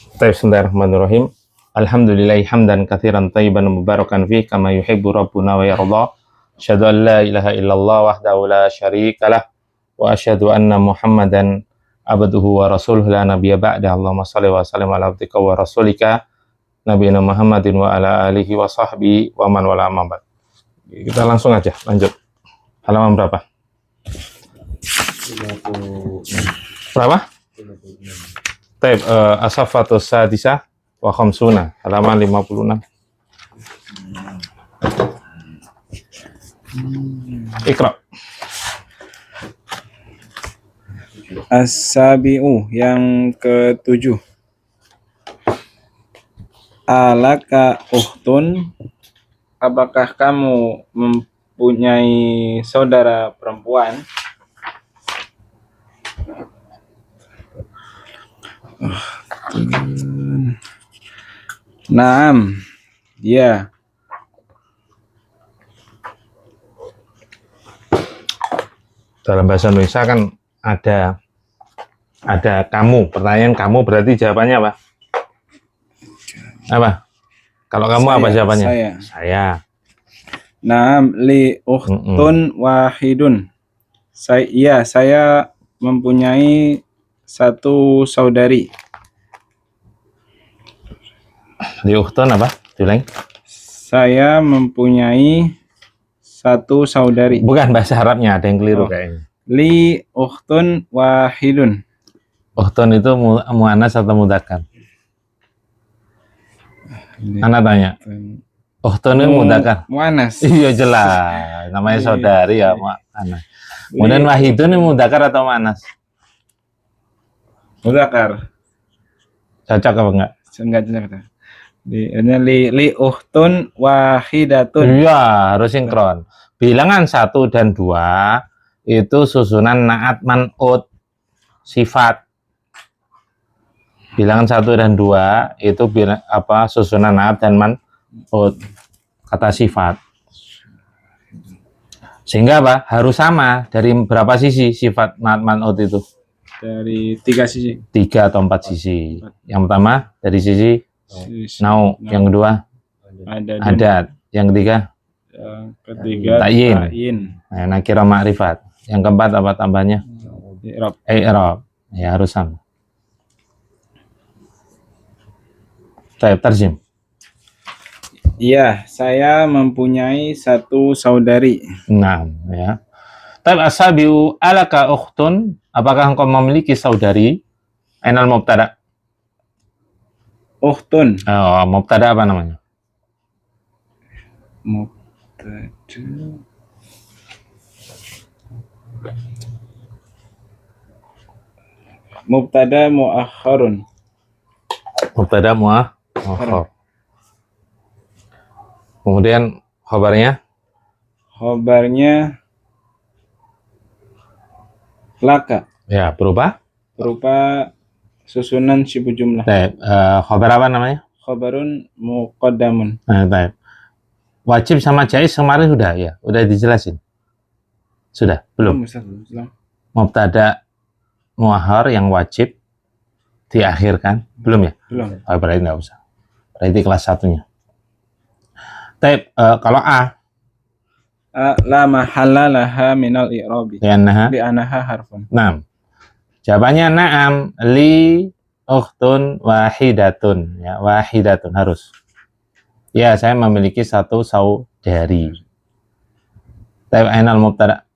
Bismillahirrahmanirrahim. Alhamdulillahi hamdan katsiran thayyiban mubarakan fih kama yuhibbu rabbuna wa yarda. Asyhadu an la ilaha illallah wahdahu la syarikalah wa asyhadu anna Muhammadan abduhu wa rasuluhu la nabiyya ba'da. Allahumma shalli wa sallim ala abdika wa rasulika nabiyina Muhammadin wa ala alihi wa sahbihi wa man wala amma ba'd. Kita langsung aja lanjut. Halaman berapa? 56. Berapa? Taib as-safatus sadisah wa khamsuna, halaman 56. Iqra. As-sabi'u, yang ketujuh. Alaka ukhtun, apakah kamu mempunyai saudara perempuan? Naam, ya. Dalam bahasa Indonesia kan ada kamu, pertanyaan kamu berarti jawabannya apa? Apa? Kalau kamu apa jawabannya? Saya. Naam, li ukhtun wahidun. Saya mempunyai satu saudari. Li ukhtun apa? Diulang. Saya mempunyai satu saudari. Bukan bahasa Arabnya, ada yang keliru kayaknya. Li ukhtun wahidun. Ukhtun itu muannas atau mudzakkar? Ana tanya. Ukhtun itu mudzakkar. Muannas. Iya jelas, namanya saudari ya muannas. Kemudian wahidun itu mudzakkar atau muannas? Mudzakkar. Cocok apa enggak? Enggak cocok. Li ukhtun wahidatun. Iya, harus sinkron. Bilangan 1 dan 2 itu susunan naat man'ut sifat. Bilangan 1 dan 2 itu susunan naat dan man'ut kata sifat. Sehingga apa? Harus sama dari berapa sisi sifat naat man'ut itu? Dari 3 sisi. 3 atau 4 sisi. Yang pertama dari sisi nau, yang kedua adat, yang ketiga ta'yin. Nah, nakirah ma'rifat. Yang keempat apa tambahnya? I'rab. Ya harus sama. Tarjim. Iya, saya mempunyai satu saudari. Nah, ya. Taib as-sabiu alaka ukhtun, apakah engkau memiliki saudari? Ainal mubtada. Ukhtun. Oh, mubtada apa namanya? Mubtada muakhkharun. Mubtada muakhkhar. Kemudian khabarnya? Khabarnya laka. Ya, berupa susunan sibuk jumlah. Khabar apa namanya? Khabarun muqaddamun. Nah, taib. Wajib sama jaiz kemarin sudah ya, udah dijelasin. Sudah, belum? Mubtada muakhkhar yang wajib diakhirkan, belum ya? Belum. Oh, berarti enggak usah. Berarti kelas 1-nya. Taib, kalau A la mahalla laha minal i'rabi. Li'annaha harfun. Naam. Jawabannya na'am, li ukhtun wahidatun. Ya, wahidatun harus. Ya, saya memiliki satu saudari. Taib ainal mubtada.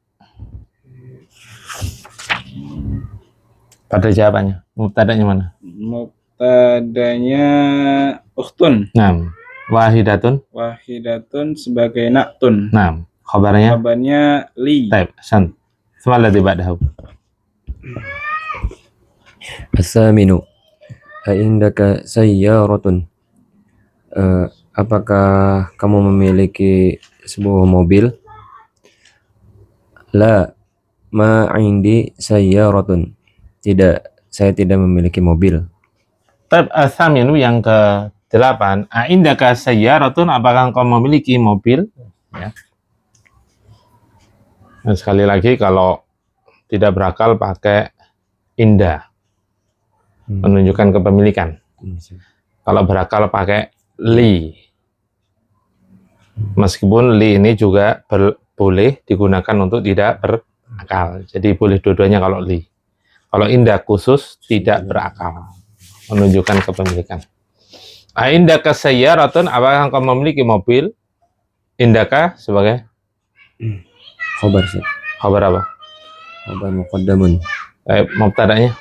Pada jawabannya, mubtadanya mana? Mubtadanya ukhtun. Naam. Wahidatun. Wahidatun sebagai naktun. Naam. Khabarnya li. Taib, san. Semua ladzi ba'dahu. As-saminu, indaka sayyaratun. Apakah kamu memiliki sebuah mobil? La, ma indi sayyaratun. Tidak, saya tidak memiliki mobil. Taib as-saminu yang ke-8. Indaka sayyaratun, apakah engkau memiliki mobil? Ya. Nah, sekali lagi kalau tidak berakal pakai indah, menunjukkan kepemilikan. Kalau berakal pakai li. Meskipun li ini juga boleh digunakan untuk tidak berakal. Jadi boleh dua-duanya kalau li. Kalau indah khusus tidak berakal. Menunjukkan kepemilikan. Indaka sayyaratun, apakah engkau memiliki mobil? Indaka sebagai Khobar sih. khabar apa? Khobar muqaddamun. Mubtada'nya?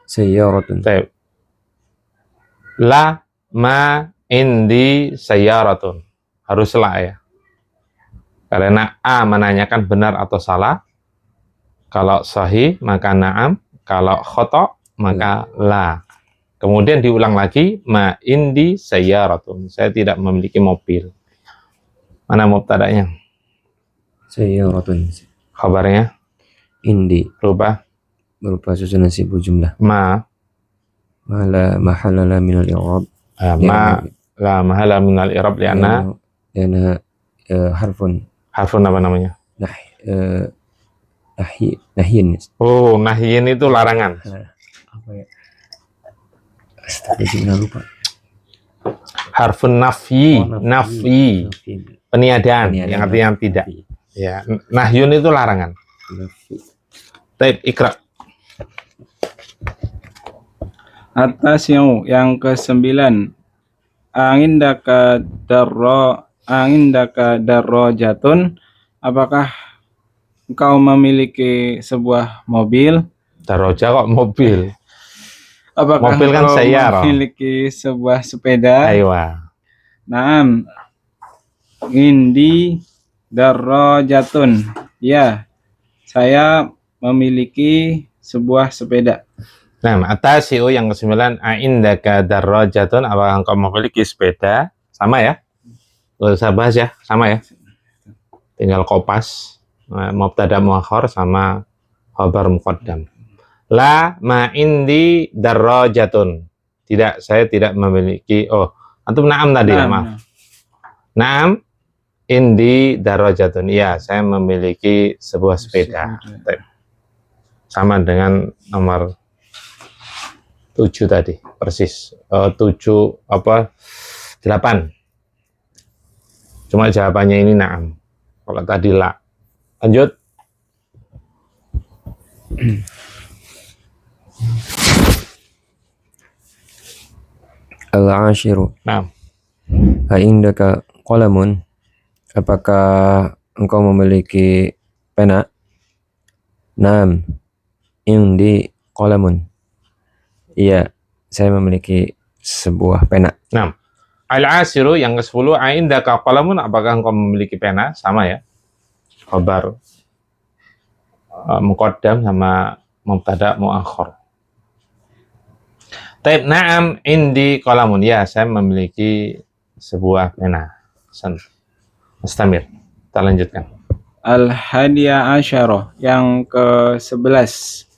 Sayyaratun. Baik. La ma indi sayyaratun. Harus la ya. Karena A menanyakan benar atau salah. Kalau sahih maka na'am, kalau khoto maka la. Kemudian diulang lagi, ma indi sayyaratun. Saya tidak memiliki mobil. Mana mubtada'nya? Sayyaratun. Khabarnya? Indi. Berupa susunan sibuk jumlah. Ma La mahalala minal i'rab. ma la mahala minal i'rab li'anna harfun apa namanya? Nahyin. Oh, nahyin itu larangan. Apa ya? Astagfirullah, lupa. Harfun nafi, nafi. Peniadaan, yang artinya tidak. Ya, nahyun itu larangan. Taib ikra. Atas yang ke-9. Angindaka darrojatun, apakah engkau memiliki sebuah mobil? Daroja kok mobil? Apakah mobil kan engkau sayyara. memiliki sebuah sepeda? Aywa. Naam. Indi darrojatun. Ya, saya memiliki sebuah sepeda. Nah, atasiu yang ke-9, indaka darrajatun, apakah engkau memiliki sepeda? Sama ya? Gak usah bahas ya, sama ya. Tinggal kopas, mubtada muakhar sama khabar muqaddam. La ma indi darrajatun. Tidak, saya tidak memiliki. Oh, antum na'am tadi ya, maaf. Na'am indi darrajatun. Iya, saya memiliki sebuah sepeda. Sama dengan nomor 7 tadi, persis. 8. Cuma jawabannya ini na'am. Kalau tadi la. Lanjut. Al-ashiru. Na'am. Indaka qalamun, apakah engkau memiliki pena? Naam. Indi qalamun. Iya, saya memiliki sebuah pena. Na'am. Al-ashiru yang ke-10, indaka qalamun, apakah engkau memiliki pena? Sama ya. Khabar muqaddam sama mubtada muakhar. Taib na'am indi qalamun. Ya, saya memiliki sebuah pena. Mustamir. Kita lanjutkan. Al-hadiyah asyarah yang ke-11.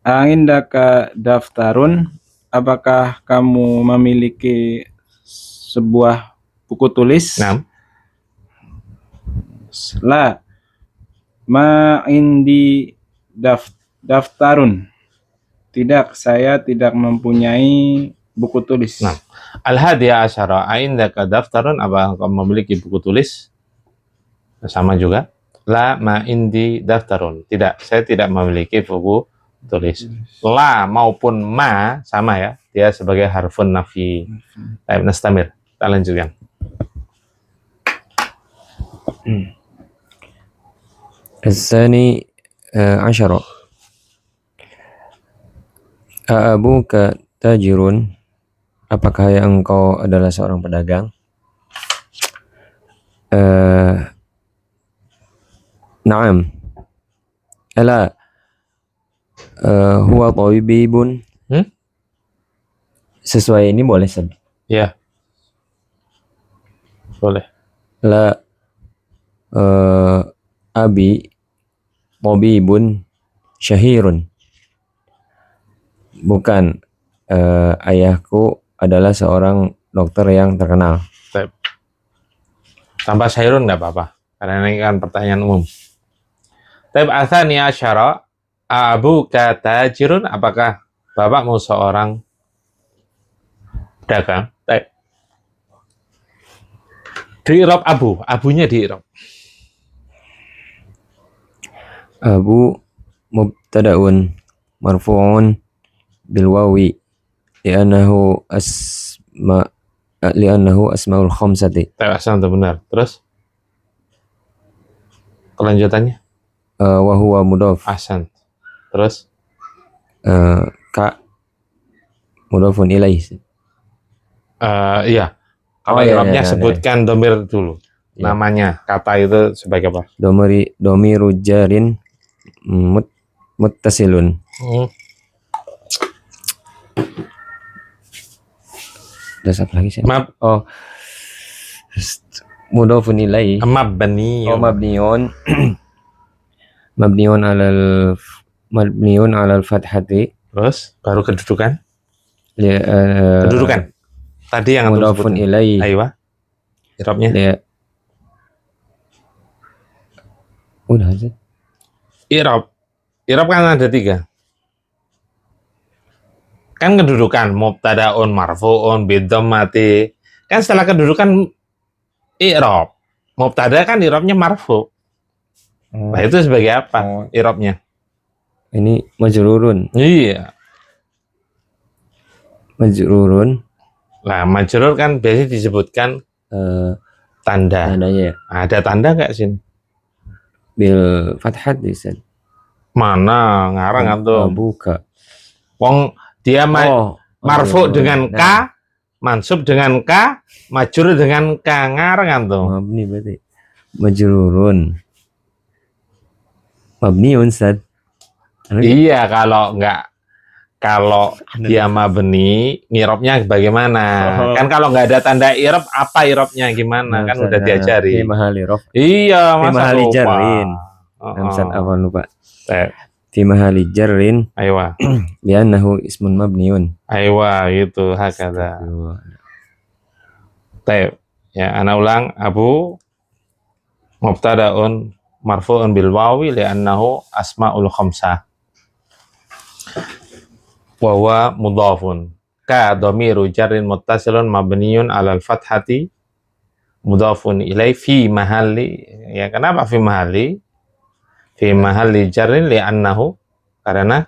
Indaka daftarun, apakah kamu memiliki sebuah buku tulis? Na'am. La ma indi daftarun. Tidak, saya tidak mempunyai buku tulis. Nah, al-hadiyah asyara, indaka daftarun, apa engkau memiliki buku tulis? Sama juga. La ma indi daftarun. Tidak, saya tidak memiliki buku tulis. La maupun ma sama ya. Dia sebagai harfun nafi. Baik, nastamir. Kita lanjutkan. Al-thani asyara. A'abuka tajirun, apakah engkau adalah seorang pedagang? Naam. Ala huwa tabibun. Sesuai ini boleh seb. Ya. Boleh. La abi tabibun syahirun. Bukan, ayahku adalah seorang dokter yang terkenal. Tambah syairun nggak apa-apa, karena ini kan pertanyaan umum. Taib atsani asyara, abuka tajirun, apakah bapakmu seorang Dagang. Baik. Di i'rab abu, abunya di i'rab. Abu mubtada'un marfu'un bil wawi li'annahu asmaul khamsati. Asal itu benar. Terus kelanjutannya Wa huwa mudhaf. ahsan. Terus Ka mudhafun ilaih. iya. Kalau iya, i'rabnya iya, sebutkan domir dulu. Iya. Namanya kata itu sebagai apa? Domiru jarin muttasilun. Terus apa lagi sih? Mab Oh, mudhafun ilaih. mabniyun. Mabniun alal fathati. Terus baru kedudukan. Li, Kedudukan. Tadi yang antum mudhafun sebutin. ilaih. Aywa. I'rabnya. Udah aja. I'rab kan ada 3. Kan kedudukan mubtada'un marfu'un bidhammati. Kan setelah kedudukan i'rab. Mubtada kan i'rabnya marfu'. Nah, itu sebagai apa i'rabnya? Ini majrurun. Iya. Majrurun. Nah, majrur kan biasanya disebutkan tanda. Tandanya ya. Ada tanda nggak sini? Bil fathah disan. Mana ngarang antum? Buka. Wong dia marfu dengan K, mansub dengan K, majrur dengan K, ngarang antum. Mabni berarti. Majrurun. Mabniun Ustaz. Iya, kalau dia mabni, ngirobnya bagaimana? Kan kalau nggak ada tanda irob, apa irobnya gimana? Kan udah diajari. Fi mahali raf. Iya, Fi masa mahali lupa. jarrin. Ustaz apa lupa? Fi mahali jarrin. Aywa. Li'annahu ismun mabniun. Aywa, gitu, hakada. Taib. Ya, ana ulang, Abu mubtada'un marfu'un bil wawi li'annahu asma'ul khamsah. Wa huwa mudhafun. Ka dhamiru jarrin muttasilun mabniyun 'alal fathati mudhafun ilai fi mahalli. Ya, kenapa fi mahalli? Fi mahalli jarrin li'annahu karena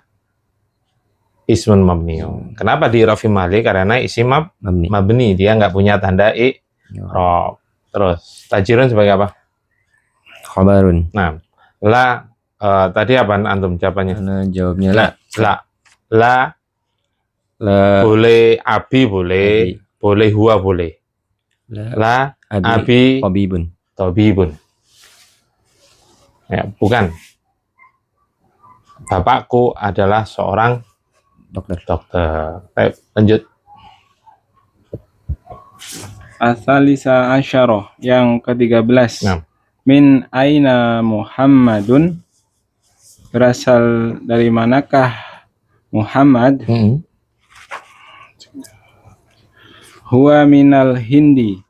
ismun mabniyun. Kenapa di i'rab fi mahalli? Karena isim mabni, dia nggak punya tanda i'rab. Terus tajirun sebagai apa? Khabarun. Nah, tadi apa antum jawabannya? Karena jawabnya la boleh, abi boleh, boleh huwa boleh. La abi tabibun. Ya, bukan. Bapakku adalah seorang dokter. Lanjut. Asalisa asyarah, yang ke-13. Nah. Min aina Muhammadun, berasal dari manakah Muhammad? Huwa minal Hindi.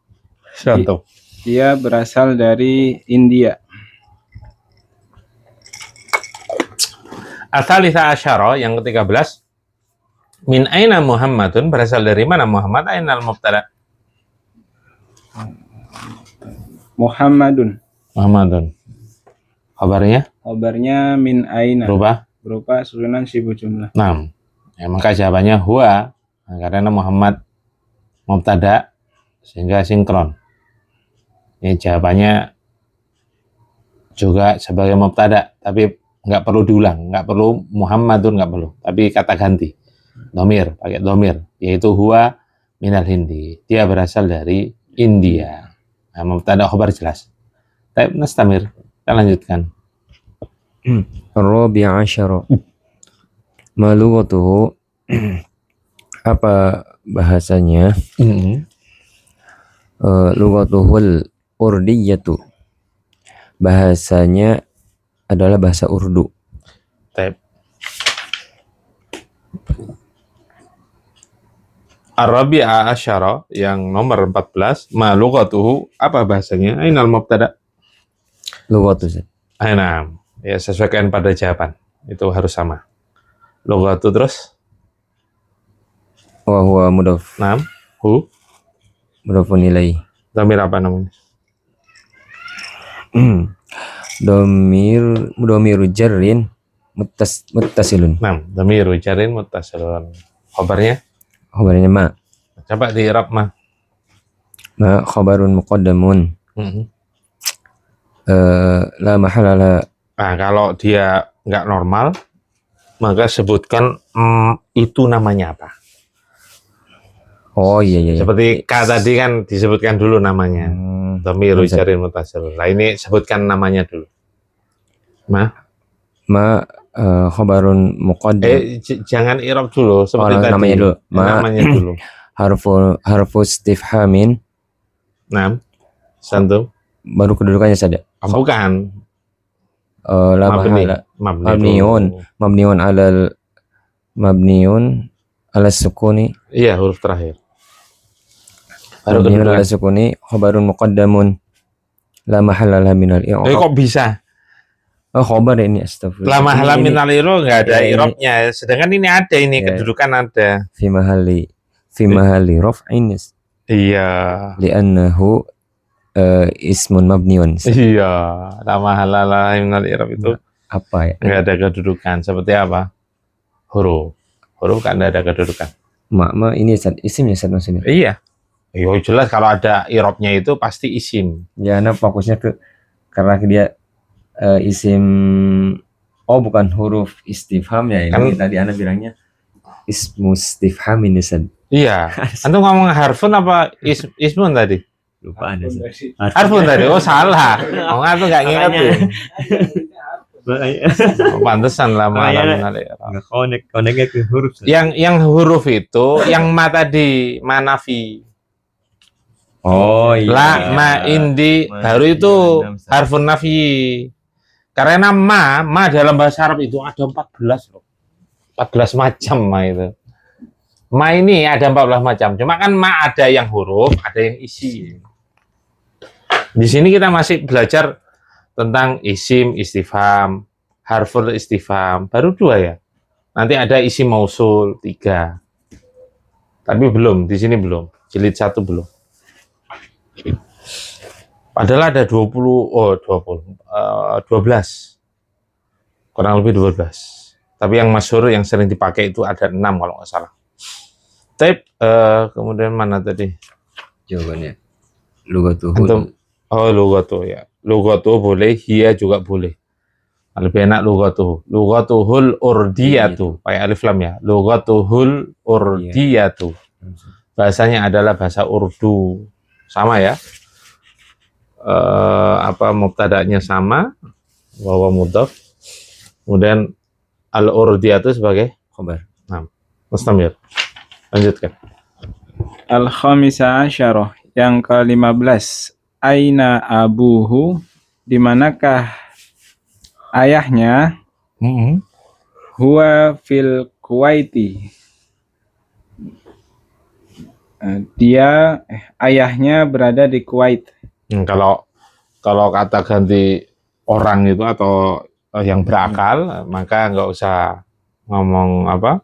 Dia berasal dari India. Asalisa asyara, yang ke-13. Min aina Muhammadun, berasal dari mana Muhammad? Ainal mubtada? Muhammadun. Kabarnya min aina. Berupa susunan sibuk jumlah. Nah, ya, maka jawabannya huwa, karena Muhammad mubtada sehingga sinkron. Ini jawabannya juga sebagai mubtada, tapi nggak perlu diulang, nggak perlu Muhammadun, nggak perlu, tapi kata ganti domir, pakai domir, yaitu huwa minal Hindi, dia berasal dari India. Nah, mubtada khabar jelas. Tapi nastamir, kita lanjutkan. Rabi'a asyara. Ma lughatuhu, apa bahasanya? Lughatuhul urdiyatu, bahasanya adalah bahasa Urdu. Ar-Rabi'a asyara, yang nomor 14. Ma lughatuhu, apa bahasanya? Ainal mubtada? Lughatu. Aina. Ya, sesuaikan pada jawaban. Itu harus sama. Lughatu terus? Wa huwa mudhaf. Naam. Hu. mudhafun ilaih. Dhamir apa namanya? Domiru jarrin muttasilun. Nah, dhamiru jarin muttasilun. Khabarnya? Khabarnya ma. Coba di i'rab ma. Ma khabarun muqaddamun. La mahalala. Nah, kalau dia nggak normal, maka sebutkan itu namanya apa. Oh iya. Seperti K tadi kan disebutkan dulu namanya. Dhamiru jarin muttasilun. Nah, ini sebutkan namanya dulu. Ma khabarun muqaddam. Jangan i'rab dulu seperti tadi. Namanya dulu. Namanya dulu. Harfu istifhamin. Nah, santum. Baru kedudukannya saja. Bukan. La mahala. Mabniun ala sukuni. Iya, huruf terakhir. Mabniun ala sukuni khabarun muqaddamun la mahala minal i'rab. Kok bisa? Oh, khabar ini, astagfirullah. La mahala minal i'rab enggak ada i'rabnya. Sedangkan ini ada, ini kedudukan ada. Fi mahali raf'in. Iya. Li'annahu ismun mabniun. Iya, la mahala minal i'rab itu apa ya? Enggak ada kedudukan. Seperti apa? Huruf kan enggak ada kedudukan. Ma ini isimnya maksudnya. Iya. Yo jelas kalau ada i'rabnya itu pasti isim. Ya, nah fokusnya karena dia isim. Oh, bukan huruf istifham ya ini. Kan tadi Ana bilangnya ismu istifham ini San. Iya. Antum ngomong harfun apa ismun tadi? Lupa Ana. Harfun tadi. Oh, salah. Oh, tuh enggak ngingetin. Pantesan lah malah koneknya ke huruf. Yang huruf itu yang ma tadi, manafi. Oh iya. La ma indi baru itu harfun nafi. Karena ma dalam bahasa Arab itu ada 14 loh. 14 macam ma itu. Ma ini ada 14 macam. Cuma kan ma ada yang huruf, ada yang isi. Di sini kita masih belajar tentang isim istifham, harful istifham, baru 2 ya. Nanti ada isim mausul 3. Tapi belum, di sini belum. Jilid 1 belum. Padahal ada 12. Kurang lebih 12. Tapi yang masyhur yang sering dipakai itu ada 6 kalau nggak salah. Tapi kemudian mana tadi? Jawabannya. Lugatuhul. Oh, lugatuh ya. Lugatuh boleh, hiya juga boleh. Lebih enak lugatuh. Lugatuhul urdiyatu. Pakai alif lam ya. Lugatuhul urdiyatu. Bahasanya adalah bahasa Urdu. Sama ya. Mubtada'nya sama. Wawa mudhaf. Kemudian al-urdiyatu sebagai khabar. Nah, mustamir. Lanjutkan. Al-khamisah asyarah. Yang ke-15. Aina abuhu, di manakah ayahnya? Huwa fil Kuwaiti. Dia ayahnya berada di Kuwait. Kalau kata ganti orang itu atau yang berakal, maka nggak usah ngomong apa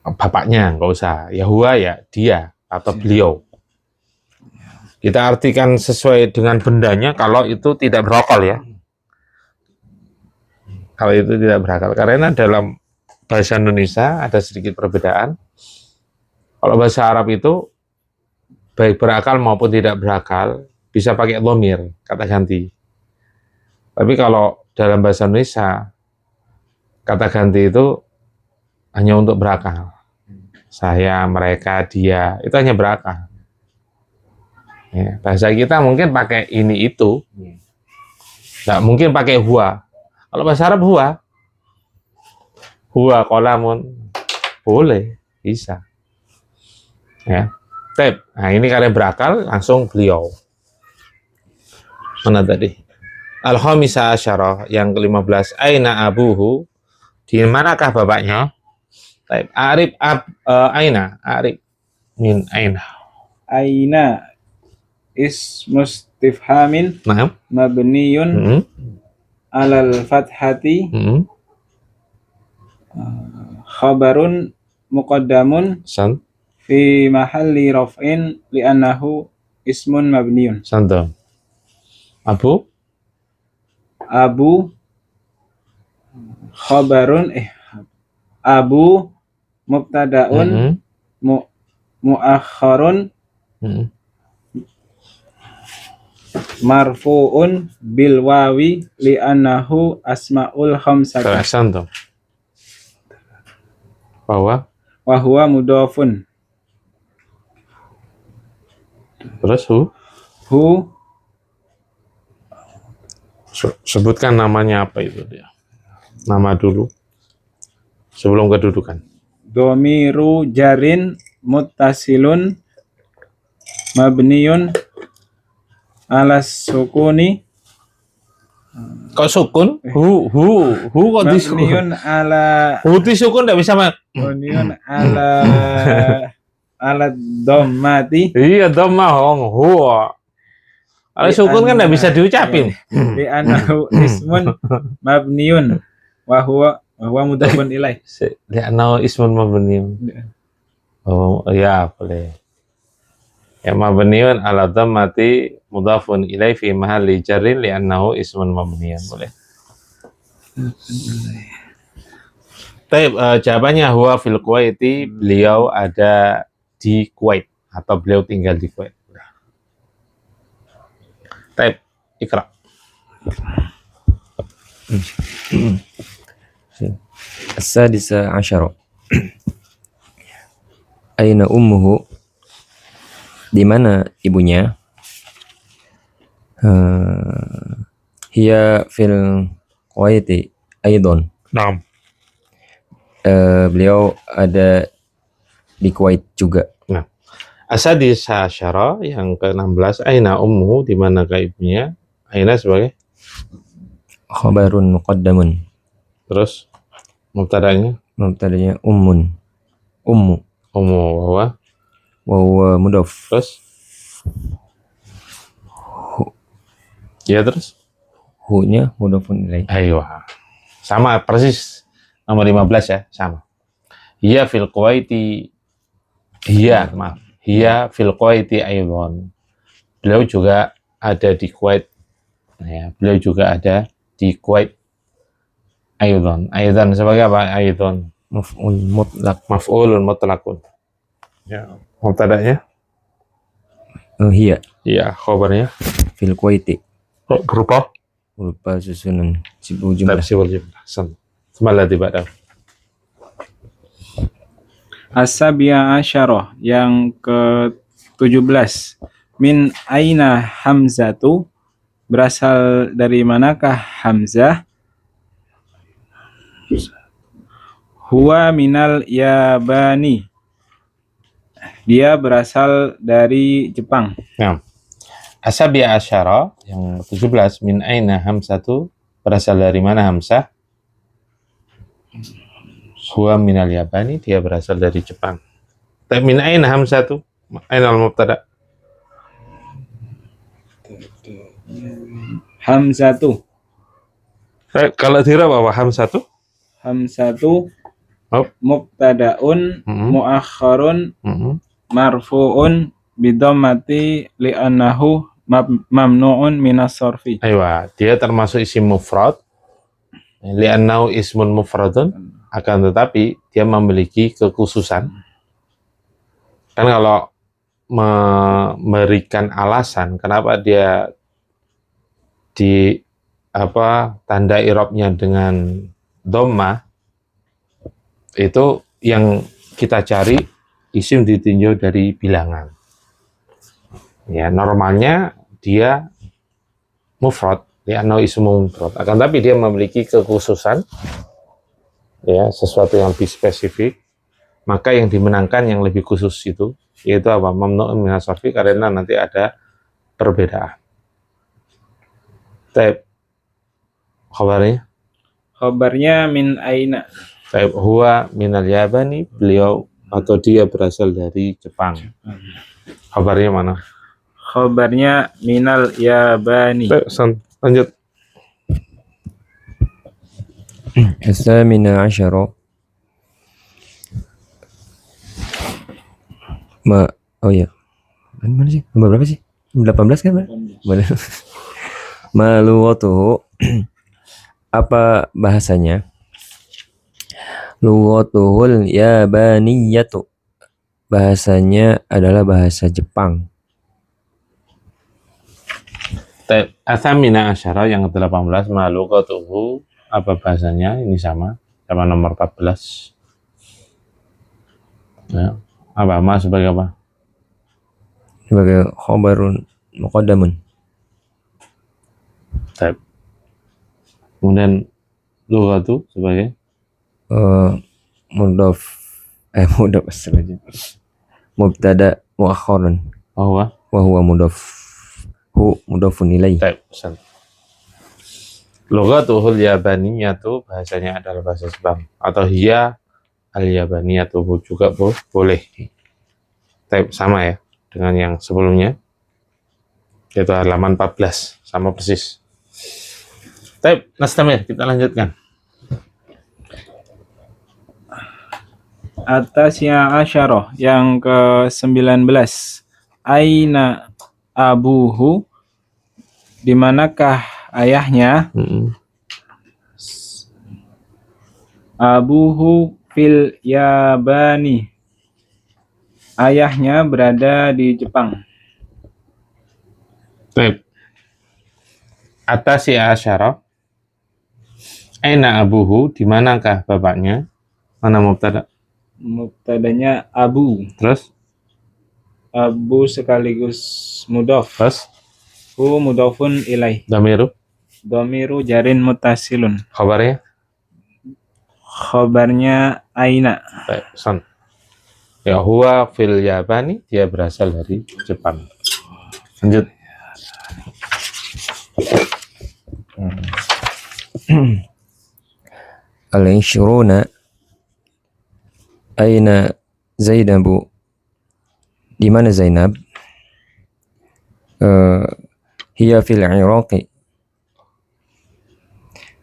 bapaknya, nggak usah. Ya huwa ya dia atau beliau. Kita artikan sesuai dengan bendanya kalau itu tidak berakal ya. Kalau itu tidak berakal. Karena dalam bahasa Indonesia ada sedikit perbedaan. Kalau bahasa Arab itu baik berakal maupun tidak berakal bisa pakai dhamir, kata ganti. Tapi kalau dalam bahasa Indonesia kata ganti itu hanya untuk berakal. Saya, mereka, dia, itu hanya berakal. Ya, bahasa kita mungkin pakai ini itu, nggak mungkin pakai huwa. Kalau bahasa Arab huwa qalamun boleh, bisa. Ya, nah ini kalian berakal langsung beliau. Mana tadi? Al-khamisah asyarah yang ke-15. Aina abuhu, di manakah bapaknya? Arif aina, arif min aina. Aina ismu istifhamin mabniyun alal fathati khabarun muqaddamun fi mahalli raf'in li'annahu ismun mabniyun. Santum. Abu Abu khabarun Abu mubtadaun muakharun marfu'un bil wawi li'annahu asmaul khamsah Santum. Bahwa wa huwa mudhafun. terus Hu sebutkan namanya apa itu dia. Nama dulu sebelum kedudukan. domiru jarin muttasilun mabniyun ala sukuni Kok sukun? Hu kok disukun? mabniyun ala Hu disukun enggak bisa, Mak. mabniyun ala dhammati Iya, dhammah hu. Kalau sukun kan enggak bisa diucapin. li annahu ismun mabniyun wa huwa mudhafun ilaih. Li'annahu ismun mabniun. Oh, ya boleh. Ya mabniun ala dhammati mudhafun ilaih fi mahalli jarrin li'annahu ismun mabniun. Boleh. Baik, jawabannya huwa fil Kuwaiti, beliau ada di Kuwait atau beliau tinggal di Kuwait. Baik, ikra. As-sadisa asyara. Aina ummuhu? Di mana ibunya? Hiya fil Kuwaiti aidon. Naam. Beliau ada di Kuwait juga. As-sadisa asyara, yang ke-16, aina ummuhu, di manakah ibunya? Aina sebagai Khabarun muqaddamun. terus mubtadanya Mubtadanya ummun. Ummu. ummu wa Wa huwa mudhaf. terus ya terus Hu-nya mudhafun ilaih. ayo sama persis nomor 15 ya, sama. Hiya fil Kuwaiti, hiya fil Kuwaiti aidon. Beliau juga ada di Kuwait. Ya, beliau juga ada di Kuwait. Aidon. Aidon sebagai apa? Aidon. Maf'ul mutlaq. Maf'ulun mutlaqun. Ya, mubtadanya? Hiya Iya, khabarnya fil Kuwaiti. berupa Berupa susunan sibuk jumlah. tarsibul jumlah. Semalah tiba-tiba. As-sabi'a asyarah, yang ke-17. Min aina hamzatu? Berasal dari manakah Hamzah? Huwa minal Yabani. Dia berasal dari Jepang. Nah, As-sabi'a asyara, yang 17, min aina hamzatu, berasal dari mana Hamzah? Huwa minal Yabani, dia berasal dari Jepang. Tapi min aina hamzatu? Aina al-mubtada? Hamzatu. Kalau dirab apa hamzatu? Hamzatu Oh. mubtadaun muakharun marfu'un bidammati li'annahu mamnu'un minas sorfi. Aywa, dia termasuk isim mufrad. Li'annahu ismun mufradun, akan tetapi dia memiliki kekhususan. Kan kalau memberikan alasan kenapa dia di tanda i'rabnya dengan dhammah, itu yang kita cari isim ditinjau dari bilangan. Ya, normalnya dia mufrad, li'annahu ismun mufrad. Akan tapi dia memiliki kekhususan, ya, sesuatu yang lebih spesifik. Maka yang dimenangkan yang lebih khusus itu, yaitu apa? Mamnu'un minas sarfi, karena nanti ada perbedaan. Taib, Khabarnya min aina. Taib, huwa minal Yabani, beliau atau dia berasal dari Jepang. Kabarnya mana? Khabarnya minal Yabani. Lanjut. As-samina asyara. Oh iya. Mana sih? Nomor berapa sih? 18 kan, Bang? Benar. Malughatuhu apa bahasanya? Lughatuhul yabaniyatu. Bahasanya adalah bahasa Jepang. Athamina asyara yang ke-18 malughatuhu apa bahasanya? Ini sama nomor 14. Ya. Apa mas sebagai apa? Sebagai khabarun muqaddamun. Taib. Kemudian lughatu sebagai Mudhaf mudhaf aja. Mubtada muakhkharun. bahwa Wa huwa mudhafun ilaih. taib. Lughatuhul yabaniyatu bahasanya adalah bahasa Jepang atau hiya al-yabaniyatu juga boleh. Taib sama ya dengan yang sebelumnya. Yaitu halaman 14 sama persis. Taib, nastamir, kita lanjutkan. Atasya asyarah yang ke-19. Aina abuhu, di manakah ayahnya? Abuhu fil Yabani, ayahnya berada di Jepang. Baik. Atas ya asyara. Aina abuhu, di manakah bapaknya? Mana mubtada? Mubtadanya abu. Terus? Abu sekaligus mudhaf. Terus? Hu mudhafun ilaih. Damiru? Dhamiru jarin mutasilun. Khabarnya? Khabarnya aina. Baik, son. Ya huwa fil Yabani, dia berasal dari Jepang. Lanjut. Al-ishruna aina Zainabu, di mana Zainab? Hiya fil Iraqi,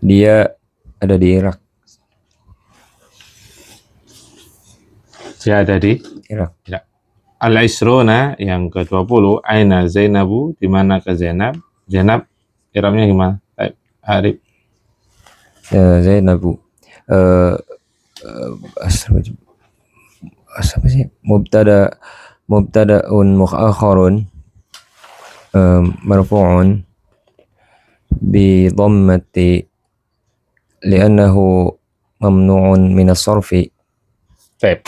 dia ada di Irak. Dia ada di Irak. Ya. Al-ishruna yang ke-20, aina Zainabu, di mana ke Zainab? Zainab Irabnya gimana? Baik, Arif. Zainabu apa sih? Mubtada'un mu'akhkharun marfu'un bi dhammati li'annahu mamnu'un min as-sarfi. Baik.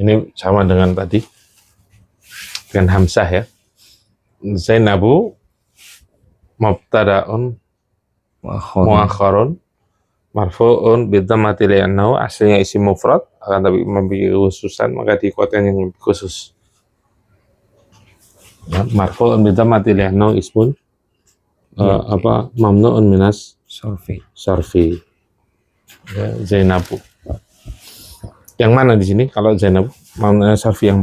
Ini sama dengan tadi. Dengan hamzah ya. Zainabu mubtada'un mu'akhkharun marfu'un bi dhammati li'annahu, aslinya isim mufrad akan tapi memiliki khususan maka dikuatkan yang khusus. Ya, marfu'un bi dhammati li'annahu ismun mamnu'un minas sarfi. Ya, Zainabu. Yang mana di sini kalau Zainabu mamnu'un sarfi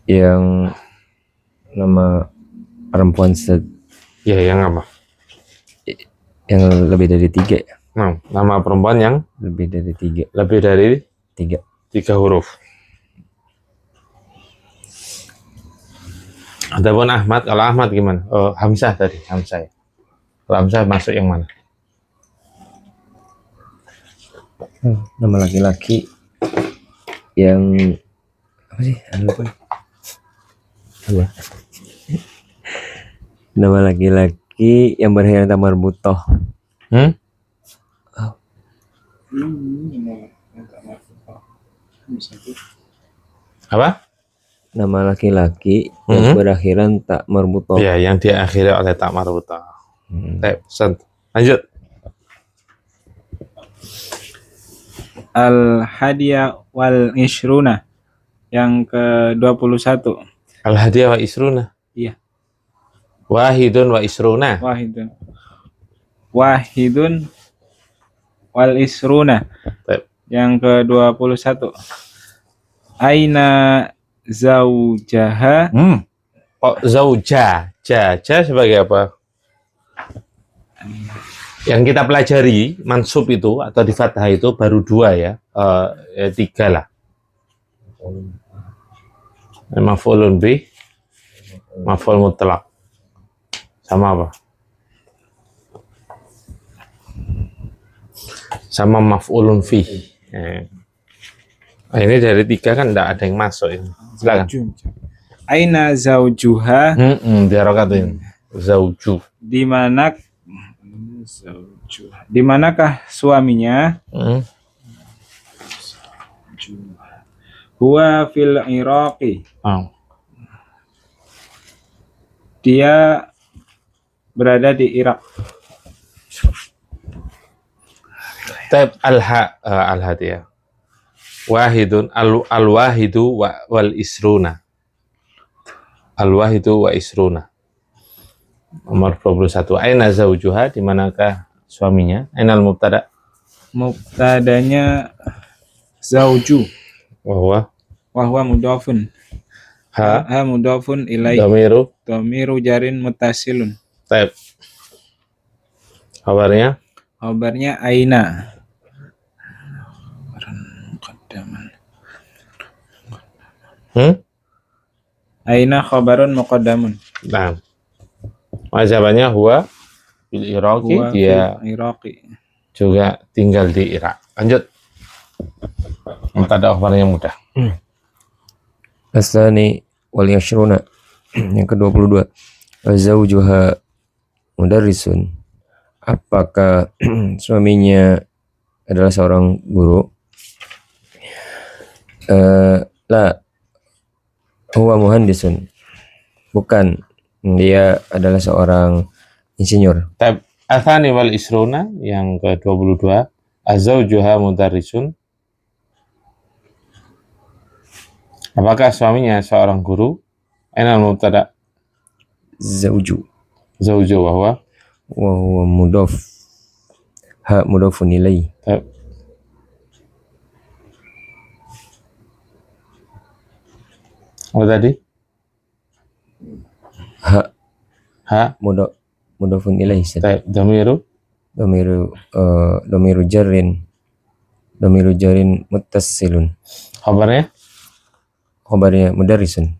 yang nama perempuan ya yang apa? Yang lebih dari 3. Nah, nama perempuan yang Lebih dari 3. lebih dari 3 huruf. Adapun Ahmad, kalau Ahmad gimana? Oh, Hamzah tadi, Hamzah ya. Kalau Hamzah masuk yang mana? Nama laki-laki yang apa sih? Apa? Nama laki-laki yang berakhir kata marbutoh. Apa? Nama laki-laki yang berakhiran tak marbutoh. Ya, yang diakhiri oleh tak marbutoh. Lanjut. Al-Hadiya wal Ishruna yang ke-21. Al-Hadiya wa Isruna. Iya. Wahidun wa Isruna. Wahidun wal Isruna. Yang ke-21. Aina zaujaha. Kok zauja? Jaja sebagai apa? Yang kita pelajari mansub itu atau di fathah itu baru 2 ya. 3 lah. Maf'ulun bih, maf'ul mutlak. Sama apa? Sama maf'ulun fi. Nah, ini dari 3 kan enggak ada yang masuk ini. Silakan. Aina zaujuha, Diharokatin. Zauju. di manakah suaminya? Huwa fil Iraqi, dia berada di Irak. Tab al-hadiyah. Wahidun al-wahidu wal isruna. Al-wahidu wa isruna. Nomor 21. Aina zaujuha, di manakah suaminya? Ainal mubtada? Mubtadanya zauju, Wahwa mudhafun. Ha mudhafun ilaih. Dhamiru jarin muttasilun. Tab. Kabarnya Aina. Aina khabarun muqaddamun. Nah, jawabannya huwa bil Iraqi, dia juga tinggal di Irak. Lanjut. Mubtada khabarnya mudah. Asani wal yashruna, yang ke-22. Zaujuha mudarrisun, apakah suaminya adalah seorang guru? La, huwa muhandisun, bukan, dia adalah seorang insinyur. Tab athani wal isruna, yang ke-22. Azaujuha mudarrisun, apakah suaminya seorang guru? Ainal mubtada? Zauju Wahwa mudhaf, ha mudhafun ilaih. Tab. Apa tadi? Ha Mudhafun ilaih. Tab. Dhamiru jarin muttasilun. Khabarnya mudarrisun.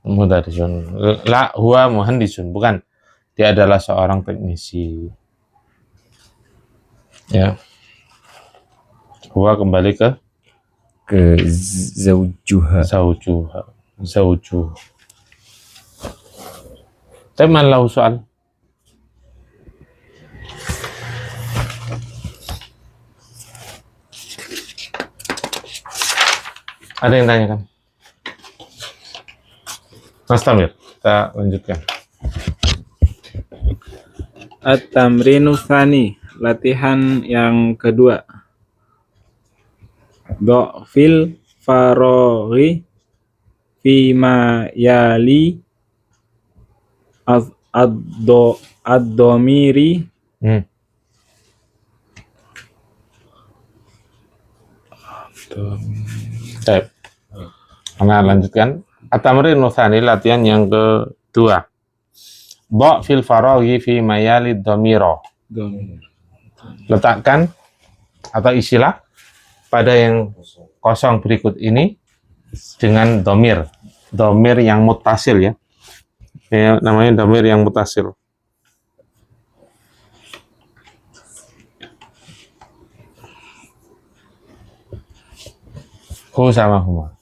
La huwa muhandisun, bukan, dia adalah seorang teknisi. Ya. Huwa kembali ke zaujuha. Zauju. Teman lahu soal. Ada yang tanyakan? Mas Tamir, kita lanjutkan. At-tamrinu tsani, latihan yang kedua. Fil faroghi fima yali ad-dhamiri Nah, lanjutkan. At-tamrin tsani, latihan yang kedua. Fil faroghi fi mayali dhamira. Letakkan atau isilah pada yang kosong berikut ini dengan dhamir yang muttasil, ya. Namanya dhamir yang muttasil. Hu sama huma.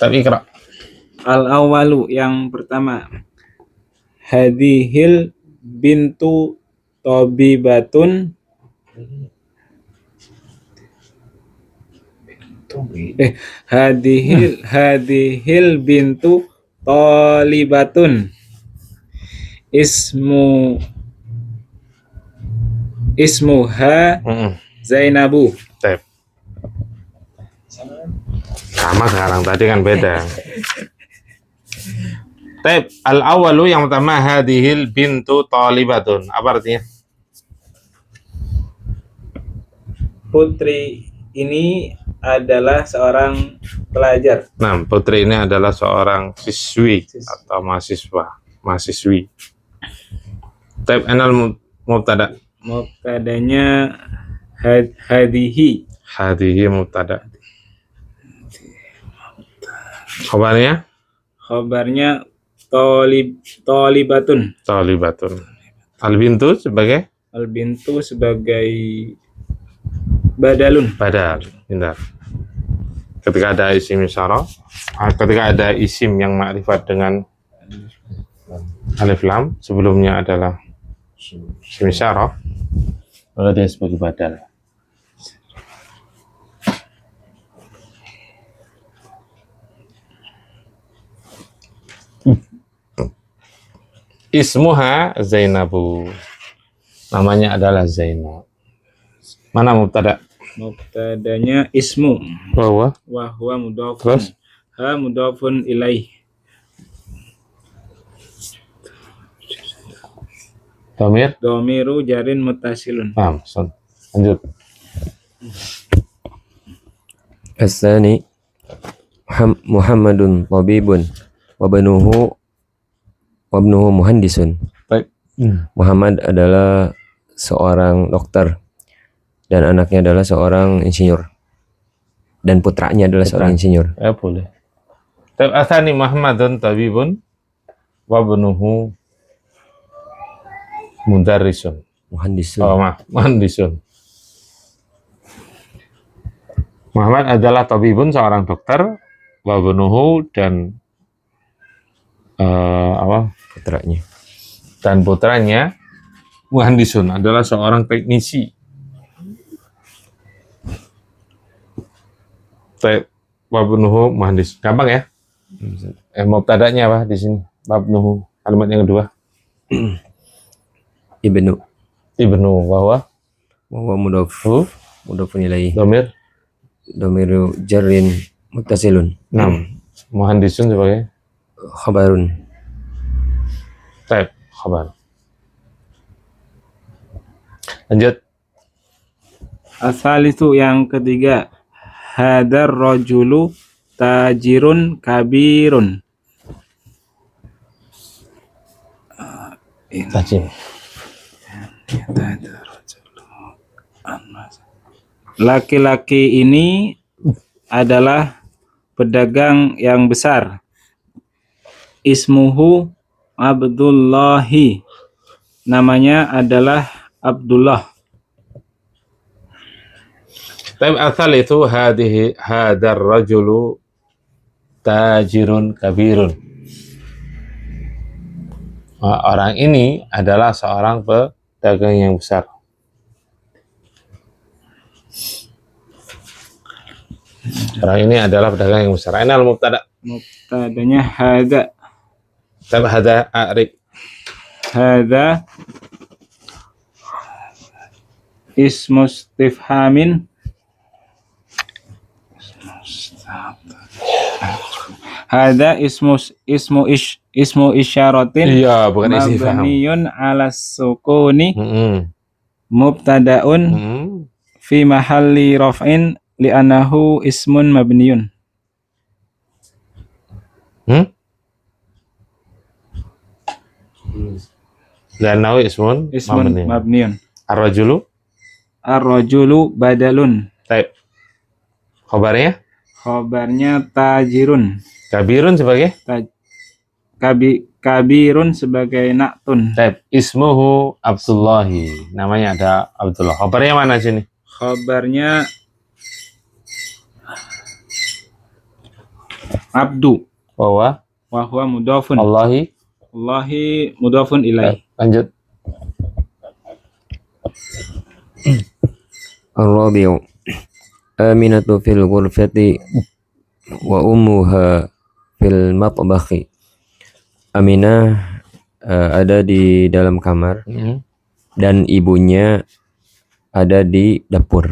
Tapi ikra. Al-awwalu, yang pertama. Hadhil bintu tabibatun. Hadhil bintu talibatun. Ismuha Zainabu. Sama sekarang, tadi kan beda. Al-awwalu, yang pertama, hadhil bintu talibatun. Apa artinya? Putri ini adalah seorang pelajar. Nah, putri ini adalah seorang siswi atau mahasiswi. Anal mubtada. Mubtadanya Hadihi. Hadihi mubtada. Khabarnya Khabarnya tolibatun. talibatun. Al-bintu sebagai Al-bintu sebagai badalun. badal. Benar. Ketika ada isim isyarah, ketika ada isim yang makrifat dengan alif lam, sebelumnya adalah isim isyarah, maka dia sebagai badal. Ismuha Zainabu. Namanya adalah Zainab. Mana mubtada? Mubtadanya ismu. Bahwa Wa huwa mudhafun. Terus? Ha mudhafun ilaih. Dhamir. Dhamiru jarin muttasilun. Nah, lanjut. As-sani Muhammadun tabibun wa banuhu muhandisun. Baik. Muhammad adalah seorang dokter dan anaknya adalah seorang insinyur dan putranya adalah seorang insinyur. Ya boleh. Asani Muhammadun tabibun wa banuhu mudarrisun. Muhandisun. Oh, maaf, muhandisun. Muhammad adalah tabibun, seorang dokter, wa banuhu dan Putranya. dan putranya muhandisun adalah seorang teknisi. Wabnuhu muhandis. Gampang ya? Mubtada'nya apa di sini? Wabnuhu. Kalimat yang kedua. Ibnu. Ibnu wa mudhafun ilaihi. dhamir. Dhamiru jarrin muttasilun. 6. Muhandisun sebagai Khabarun. Taib, khabar. Lanjut. Asal itu yang ketiga. Hadar rajulu tajirun kabirun. Tajim. Laki-laki ini adalah pedagang yang besar. Ismuhu Abdullahi. Namanya adalah Abdullah. Taib asal itu hadar rajulu tajirun kabirun. Orang ini adalah seorang pedagang yang besar. Orang ini adalah pedagang yang besar. Ini al-mubtada. Mubtadanya hada. Taib hada a'rib. Hada ismu istifhamin. Hada ismu isyaratin. Iya, bukan istifham. Mabniyun ala sukuni. Mm-mm. Mubtadaun Mm-mm. fi mahalli raf'in li'annahu ismun mabniyun. Li'annahu ismun Mabniyun. Ar-rajulu. Ar-rajulu badalun. Taib. Khabarnya? Khabarnya tajirun. Kabirun sebagai? Kabirun sebagai naktun. Taib. Ismuhu Abdullahi. Namanya ada Abdullah. Khabarnya mana sini? Khabarnya abdu. Wa huwa mudhafun. Allahi Mudhafun ilaih. Lanjut. Ar-rabi'u Aminatu fil ghurfati wa ummuha fil matbakhi. Aminah ada di dalam kamar dan ibunya ada di dapur.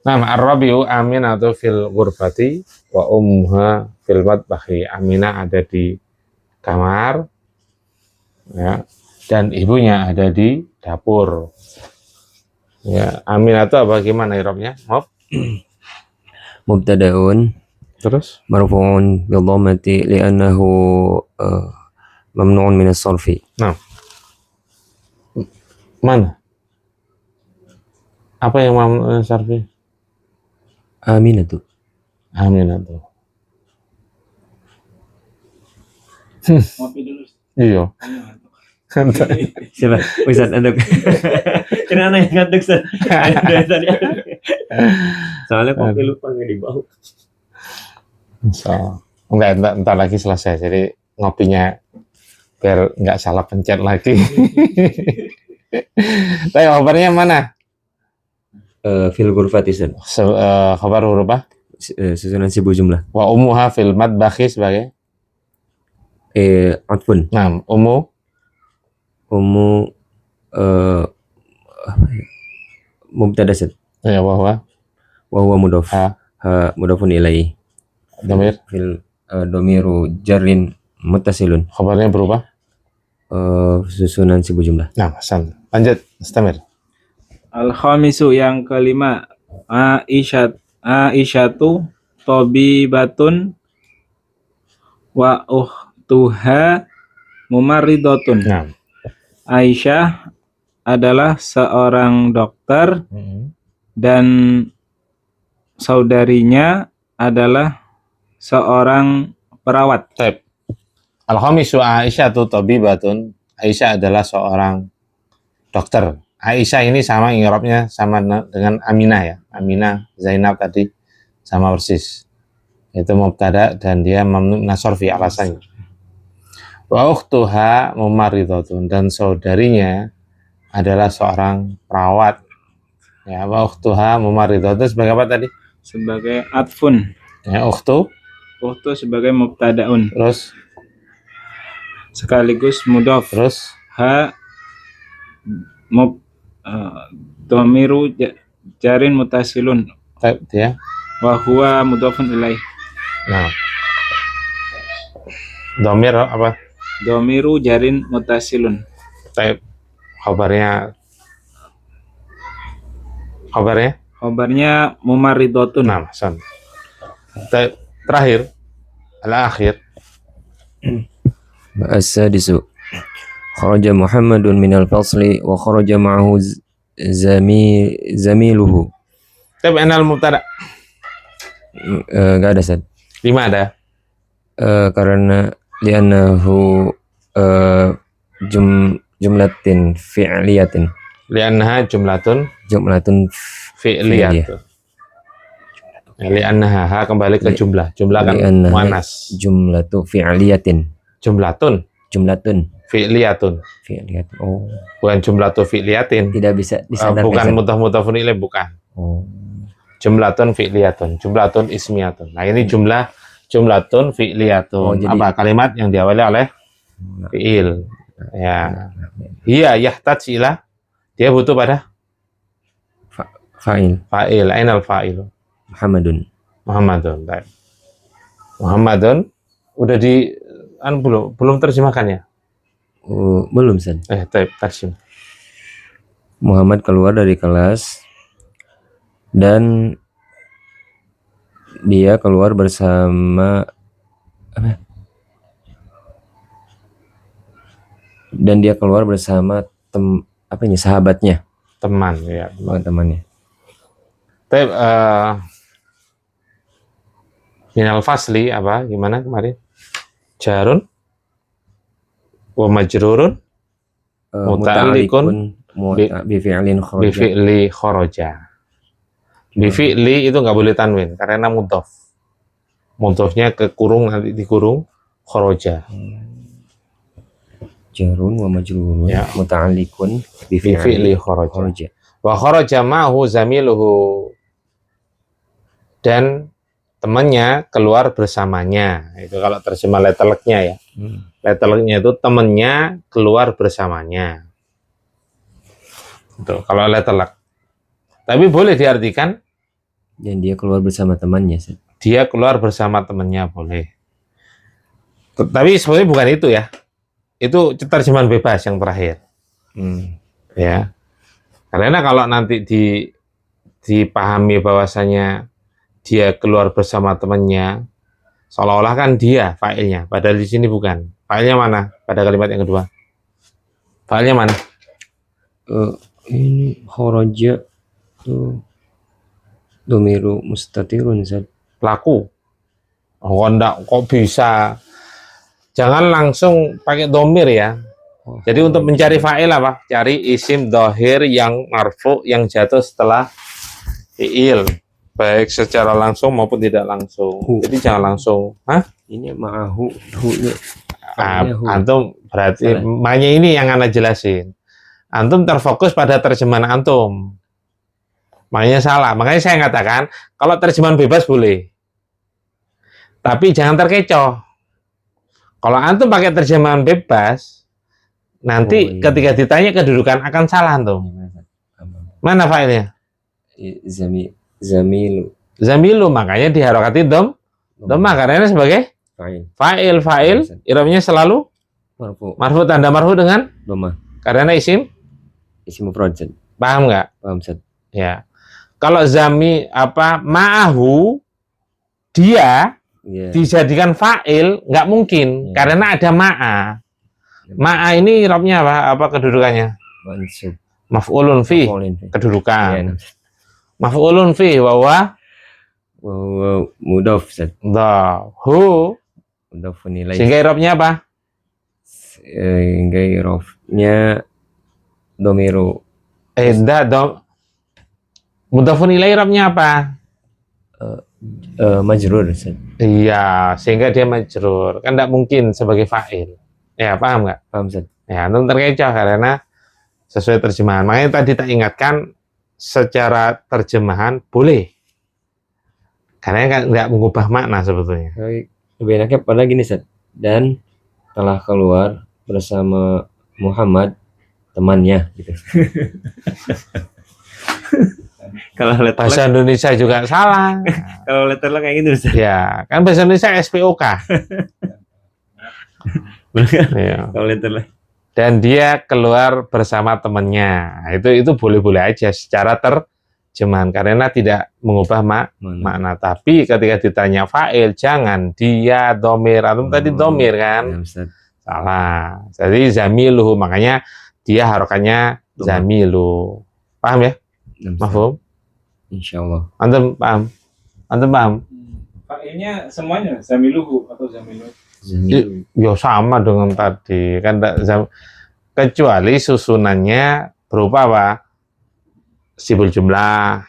Nah, ar-rabi'u Aminatu fil ghurfati wa ummuha fil matbakhi. Aminah ada di kamar, ya, dan ibunya ada di dapur. Ya, Aminatu apa gimana irobnya? Maaf. Mubtada'un Terus? marfu'un bil dhammati li'annahu mamnu'un min as-sarfi. Nah. Mana? Apa yang mamnu sarfi? Aminatu. Aminatu. Ngopi dulu. Iya. Siapa? Ustaz Anduk. Kenapa yang ngantuk Ustaz? Dari tadi. Soalnya kopi lupa nggak dibawa. So, entar lagi selesai. Jadi ngopinya biar nggak salah pencet lagi. Tapi kabarnya mana? Fil ghurfati Ustaz. Kabar huruf apa? Susunan sibu jumlah. Wa umuha fil madbakhi sebagai Atfun. Nah, Umu apa ya? Mubtada Ustaz. ya wa Wa mudhof. Ha. Mudhofun ilaihi. Dhamir Fil domiru jarrin muttasilun. kabarnya berubah. Susunan sibu jumlah. Nah, Hasan. Lanjut, istamir. Al-khamisu yang kelima, Aisyatu tabibatun wa uhtuha mumarridatun. Nah. Aisyah adalah seorang dokter dan saudarinya adalah seorang perawat. Taib. Al-khamisu Aisyatu tabibatun. Aisyah adalah seorang dokter. Aisyah ini sama i'rabnya sama dengan Aminah ya. Aminah, Zainab tadi sama persis. Itu mubtada dan dia mamnu nasarfi alasannya. Wa ukhtuha mumarridatun, dan saudarinya adalah seorang perawat. Ya, wa ukhtuha mumarridatun sebagai apa tadi? Sebagai atfun. Ya, ukhtu Ukhtu sebagai mubtadaun terus sekaligus mudhof. terus Domiru jarin mutasilun taib dia. wa huwa mudhofun ilaih. Nah. Dhamir apa? Domiru jarin mutasilun. Taib. Kabarnya Khobarnya mumarridotun. nah, Hasan. Taib. Terakhir al-akhir As-sadisu. Kharaja Muhammadun minal fasli wa kharaja ma'ahu zamiluhu. taib anal mubtada. Gak ada Ustaz. 5 ada. Karena li'annahu jumlatin fi'liyatin. Li'annaha jumlatun Jumlatun fi'liyatun. Ya, li'annaha ha kembali ke jumlah. Jumlah kan li'annaha muannas. jumlatu fi'liyatin. Jumlatun Jumlatun fi'liyatun. fi'liyatun. Oh, Bukan jumlatu fi'liyatin. tidak bisa disandarkan. Bukan mudhaf-mudhafun ilaih, bukan. Oh. Jumlatun fi'liyatun, jumlatun ismiyatun. Nah, ini jumlatun fi'liyatun. jadi- apa kalimat yang diawali oleh fi'il. Ya. Iya, yahtaj ila. Dia butuh pada Fa'il fa'il. Ainal fa'il. Muhammadun. Muhammadun. Baik. Muhammadun udah belum terjemahkan ya? Belum Ustaz. Taib, terjemah. Muhammad keluar dari kelas dan dia keluar bersama apa? Dan dia keluar bersama sahabatnya, Teman ya. temannya. Taib, minal fasli apa? Gimana kemarin? Jarun wa majrurun muta'alliqun bifi'lin kharaja. bifi'li kharaja. Bifi'li itu nggak boleh tanwin karena mudhaf. Mudhafnya kekurung, nanti dikurung kharaja. Jarun wa majrurun Ya. muta'alliqun Bifi'li kharaja. kharaja. Wa kharaja ma'hu zamiluhu, dan temannya keluar bersamanya. Itu kalau terjemah letterleknya ya. Letterleknya itu temannya keluar bersamanya. Itu kalau letterlek. Tapi boleh diartikan Dan dia keluar bersama temannya. Ustaz. dia keluar bersama temannya, boleh. Tapi sebenarnya bukan itu ya. Itu terjemahan bebas yang terakhir. Ya. Karena kalau nanti dipahami bahwasanya dia keluar bersama temannya, seolah-olah kan dia fa'ilnya, padahal di sini bukan. Fa'ilnya mana pada kalimat yang kedua? Fa'ilnya mana? Ini kharaja Itu domiru mustatirun Ustaz. Pelaku. Oh, enggak, kok bisa? Jangan langsung pakai domir ya. Oh, Jadi untuk mencari fa'il apa? Cari isim dohir yang marfu yang jatuh setelah fi'il, baik secara langsung maupun tidak langsung. Jadi jangan langsung. Hah? ini ma'ahu hu-nya Ah, fa'ilnya hu. antum berarti Salah. makanya ini yang Anda jelasin. Antum terfokus pada terjemahan antum. Makanya salah. Makanya saya katakan kalau terjemahan bebas boleh. Tapi jangan terkecoh. Kalau antum pakai terjemahan bebas, nanti Oh, iya. ketika ditanya kedudukan akan salah antum. Mana fa'ilnya? Zamilu Zamilu, makanya diharokati dhamma karena ini sebagai fa'il fa'il, i'rabnya selalu marfu marfu tanda marfu dengan dhamma karena isim. mufrad Ustaz. Paham nggak? Paham Ustaz. Ya. Kalau zami ma'ahu dia Iya. dijadikan fa'il nggak mungkin Ya. karena ada ma'a ini i'rabnya apa kedudukannya? Mansub. Maf'ulun fi Maf'ulun fi. Iya, kedudukan. Maf'ulun fi wa wa mudhaf Ustaz. hu Mudhafun ilaih. sehingga i'rabnya apa? Hingga irofnya domiru Mudhafun ilaih i'rabnya apa? majrur Ustaz. Iya, sehingga dia majrur. Kan tidak mungkin sebagai fa'il. Ya, paham nggak? Paham Ustaz. Ya, antum terkecoh karena sesuai terjemahan. Makanya tadi tak ingatkan secara terjemahan boleh. Karena kan nggak mengubah makna sebetulnya. Lebih enaknya pada gini Ustaz. Dan telah keluar bersama Muhammad temannya gitu. Kalau Bahasa Indonesia juga salah. kalau letterlock kayak gitu Ustaz. Ya, kan bahasa Indonesia SPOK. Ya. Kalau letterlock. Dan dia keluar bersama temannya. Nah, itu boleh-boleh aja secara terjemahan karena tidak mengubah makna. Tapi ketika ditanya fa'il, jangan dia domir. Antum tadi domir kan? Ya, Ustaz. Salah. Jadi zamiluhu, makanya dia harokannya zamilu. Paham ya? Mafhum? Insyaallah. Antum paham? Antum paham? Fa'ilnya semuanya zamiluhu atau zamilu. Ya sama dengan tadi kan kecuali susunannya berupa apa? Sibul jumlah,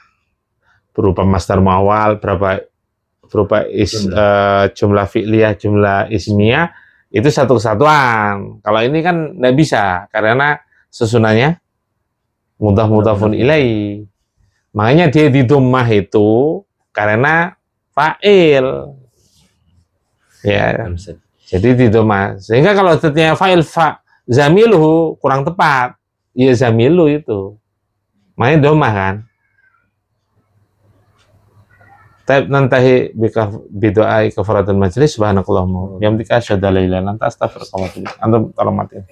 berupa masdar muawwal, berupa jumlah fi'liyah, jumlah ismiyah, itu satu kesatuan. Kalau ini kan nggak bisa karena susunannya mudhaf-mudhafun ilaih. Makanya dia di dhammah itu karena fa'il. Ya. Jadi di dhammah. Sehingga kalau ternyata fa'il zamiluhu kurang tepat. Ya zamilu itu. Makanya dhammah kan. Taib nantahi bidoai kafaratul majlis subhanakallahumma. Yamdika asyhadu an la ilaha illa anta astaghfiruka wa atubu ilaik. Antum tolong matiin.